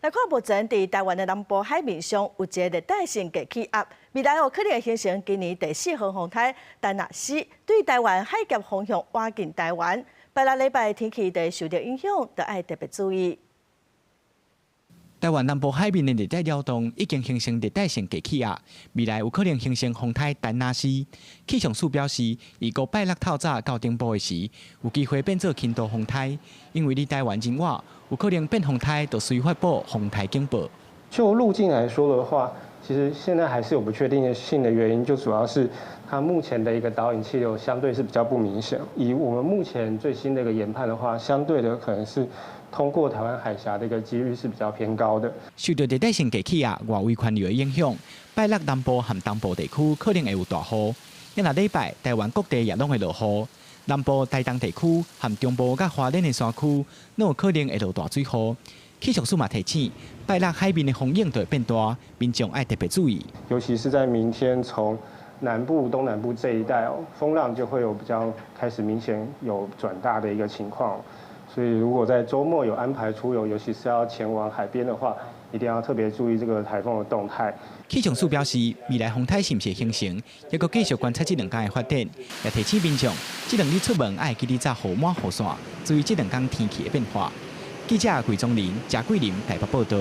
来看目前伫台湾的南部海面上有一个热带性低气压，未来有可能会形成今年第4号风台丹娜斯，对台湾海峡方向挖进台湾。拜六礼拜天气会受到影响，要爱特别注意。 台湾南部海面的热带扰动已经形成热带性低气压，未来有可能形成风台丹娜斯。气象署表示，预估拜六透早到顶部的时，有机会变作轻度风台，因为离台湾真远，有可能变风台，就需发布风台警报。就路径来说的话，其实现在还是有不确定性的原因，就主要是它目前的一个导引气流相对是比较不明显。以我们目前最新的一个研判的话，相对的可能是通过台湾海峡的一个几率是比较偏高的。受到热带性低气压外围环流的影响，拜六南部和东部地区可能会有大雨。因若礼拜台湾各地也拢会落雨，南部台东地区和中部甲花莲的山区，拢有可能会落大水雨。 气象署嘛提醒，拜六海面的风影就会变大，民众要特别注意。尤其是在明天从南部、东南部这一带风浪就会有比较开始明显有转大的一个情况。所以如果在周末有安排出游，尤其是要前往海边的话，一定要特别注意这个台风的动态。气象署表示，未来风台是不是形成，还佫继续观察这2天的发展，也提醒民众，这2日出门要记得早雨满雨伞，注意这2天天气的变化。记者桂宗林、贾桂林台北报道。